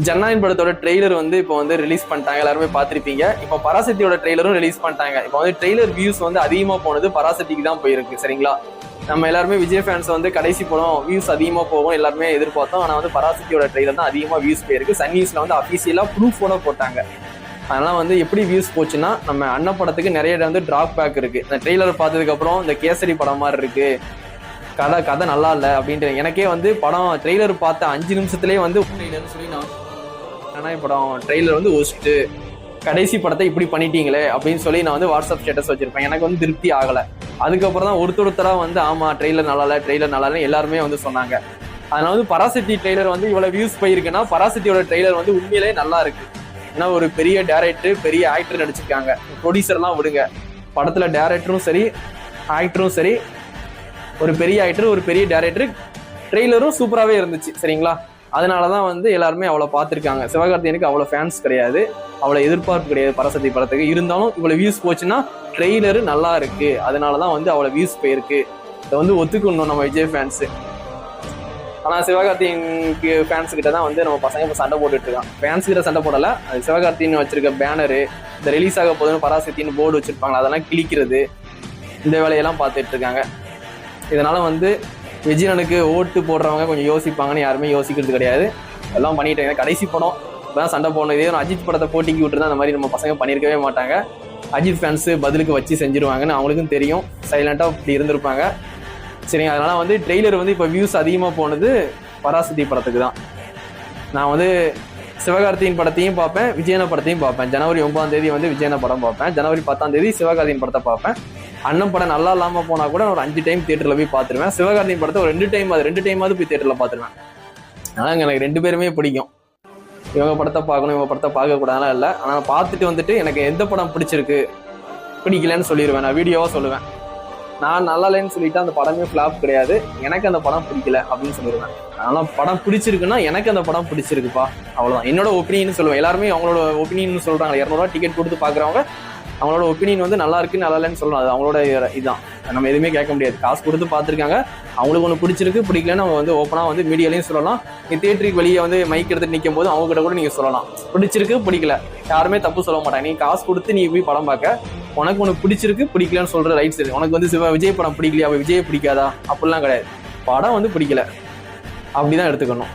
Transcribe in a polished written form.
ஜனநாயகன் படத்தோட ட்ரெய்லர் வந்து இப்போ வந்து ரிலீஸ் பண்ணிட்டாங்க, எல்லாருமே பார்த்துருப்பீங்க. இப்போ பராசக்தியோட ட்ரெய்லரும் ரிலீஸ் பண்ணிட்டாங்க. இப்போ வந்து ட்ரெய்லர் வியூஸ் வந்து அதிகமாக போனது பராசக்திக்கு தான் போயிருக்கு. சரிங்களா, நம்ம எல்லாருமே விஜய் ஃபேன்ஸ் வந்து கடைசி படம் வியூஸ் அதிகமாக போகும் எல்லாருமே எதிர்பார்த்தோம். ஆனால் வந்து பராசக்தியோட ட்ரெய்லர் தான் அதிகமாக வியூஸ் போயிருக்கு. சன் நியூஸ்ல வந்து அஃபீஷியலாக ப்ரூஃபோட போட்டாங்க. அதனால வந்து எப்படி வியூஸ் போச்சுன்னா, நம்ம அண்ணன் படத்துக்கு நிறைய வந்து டிராப் பேக் இருக்கு. இந்த ட்ரெய்லர் பார்த்ததுக்கு அப்புறம் இந்த கேசரி படம் மாதிரி இருக்கு, கதை நல்லா இல்லை அப்படின்ட்டு எனக்கே வந்து படம் ட்ரெய்லர் பார்த்த 5 நிமிஷத்துலேயே வந்து ட்ரெய்லர்னு சொல்லி நான் படம் ட்ரெய்லர் வந்து ஒஸ்ட்டு, கடைசி படத்தை இப்படி பண்ணிட்டீங்களே அப்படின்னு சொல்லி நான் வந்து வாட்ஸ்அப் ஸ்டேட்டஸ் வச்சிருப்பேன். எனக்கு வந்து திருப்தி ஆகலை. அதுக்கப்புறம் தான் ஒருத்தராக வந்து ஆமா ட்ரெய்லர் நல்லா இல்லை எல்லாருமே வந்து சொன்னாங்க. அதனால வந்து பராசக்தி ட்ரெய்லர் வந்து இவ்வளவு வியூஸ் போயிருக்குன்னா பராசக்தியோட ட்ரெய்லர் வந்து உண்மையிலே நல்லா இருக்கு. ஏன்னா ஒரு பெரிய டைரக்டர் பெரிய ஆக்டர் நடிச்சிருக்காங்க. ப்ரொடியூசர்லாம் விடுங்க, படத்துல டைரக்டரும் சரி ஆக்டரும் சரி, ஒரு பெரிய ஆக்டர் ஒரு பெரிய டைரக்டர், ட்ரெய்லரும் சூப்பராகவே இருந்துச்சு. சரிங்களா, அதனாலதான் வந்து எல்லாருமே அவளை பார்த்துருக்காங்க. சிவகார்த்திகேயனுக்கு அவ்வளோ ஃபேன்ஸ் கிடையாது, அவ்வளோ எதிர்பார்ப்பு கிடையாது பராசக்தி படத்துக்கு. இருந்தாலும் இவ்வளோ வியூஸ் போச்சுன்னா ட்ரெய்லரு நல்லா இருக்கு, அதனாலதான் வந்து அவ்வளோ வியூஸ் போயிருக்கு. இதை வந்து ஒத்துக்கணும் நம்ம விஜய் ஃபேன்ஸு. ஆனால் சிவகார்த்திகேயனுக்கு ஃபேன்ஸ் கிட்ட தான் வந்து நம்ம பசங்க இப்போ சண்டை போட்டுட்டு இருக்கான். ஃபேன்ஸ் கிட்ட சண்டை போடலை, அது சிவகார்த்திகேயன் வச்சிருக்க பேனரு, இந்த ரிலீஸ் ஆக போதுன்னு பராசக்தின்னு போர்டு வச்சிருப்பாங்களா, அதெல்லாம் கிழிக்கிறது, இந்த வேலையெல்லாம் பார்த்துட்டு இருக்காங்க. இதனால வந்து விஜயனுக்கு ஓட்டு போடுறவங்க கொஞ்சம் யோசிப்பாங்கன்னு யாருமே யோசிக்கிறது கிடையாது. எல்லாம் பண்ணிட்டாங்க. கடைசி படம் இப்போதான் சண்டை போடணும். இதே ஒரு அஜித் படத்தை போட்டிக்கு விட்டுருந்தா அந்த மாதிரி நம்ம பசங்க பண்ணியிருக்கவே மாட்டாங்க. அஜித் ஃபேன்ஸு பதிலுக்கு வச்சு செஞ்சிருவாங்கன்னு அவங்களுக்கும் தெரியும். சைலண்டாக இப்படி இருந்திருப்பாங்க. சரிங்க, அதனால வந்து ட்ரெய்லர் வந்து இப்போ வியூஸ் அதிகமாக போனது பராசக்தி படத்துக்கு தான். நான் வந்து சிவகார்த்திகேயன் படத்தையும் பார்ப்பேன், விஜயன படத்தையும் பார்ப்பேன். ஜனவரி 9ஆம் தேதி வந்து விஜயன படம் பார்ப்பேன், ஜனவரி 10ஆம் தேதி சிவகார்த்திகேயன் படத்தை பார்ப்பேன். அண்ணன் படம் நல்லா இல்லாமல் போனால் கூட ஒரு 5 டைம் தியேட்டரில் போய் பார்த்துருவேன். சிவகார்த்திகேயன் படத்தை ஒரு 2 டைமாவது போய் தியேட்டரில் பார்த்துருவேன். ஆனால் எனக்கு 2 பேருமே பிடிக்கும். இவங்க படத்தை பார்க்கணும் இவங்க படத்தை பார்க்கக்கூடாதுலாம் இல்லை. ஆனால் பார்த்துட்டு வந்துட்டு எனக்கு எந்த படம் பிடிச்சிருக்கு பிடிக்கலன்னு சொல்லிடுவேன். நான் வீடியோவாக சொல்லுவேன். நான் நல்லா இல்லைன்னு சொல்லிட்டு அந்த படமே ஃப்ளாப் கிடையாது, எனக்கு அந்த படம் பிடிக்கல அப்படின்னு சொல்லிடுவேன். அதனால் படம் பிடிச்சிருக்குன்னா எனக்கு அந்த படம் பிடிச்சிருக்குப்பா, அவ்வளோதான் என்னோட ஒப்பீனியன் சொல்லுவேன். எல்லாருமே அவங்களோட ஒப்பீனியன் சொல்கிறாங்க. 200 ரூபா டிக்கெட் கொடுத்து பார்க்குறவங்க அவங்களோட ஒப்பீனியன் வந்து நல்லா இருக்கு நல்லா இல்லைன்னு சொல்லணும். அது அவங்களோட இதுதான், நம்ம எதுவுமே கேட்க முடியாது. காசு கொடுத்து பார்த்துருக்காங்க, அவங்களுக்கு ஒன்று பிடிச்சிருக்கு பிடிக்கலன்னு அவங்க வந்து ஓப்பனாக வந்து மீடியாலையும் சொல்லலாம். நீ தியேட்டருக்கு வெளியே வந்து மைக் எடுத்துட்டு நிற்கும் போது அவங்ககிட்ட கூட நீங்கள் சொல்லலாம், பிடிச்சிருக்கு பிடிக்கல, யாருமே தப்பு சொல்ல மாட்டாங்க. நீ காசு கொடுத்து நீ போய் படம் பார்க்க, உனக்கு ஒன்று பிடிச்சிருக்கு பிடிக்கலன்னு சொல்கிற ரைட்ஸ் இருக்கு. உனக்கு வந்து விஜய் படம் பிடிக்கலையா, விஜய் பிடிக்காதா அப்படிலாம் கிடையாது. படம் வந்து பிடிக்கல அப்படிதான் எடுத்துக்கணும்.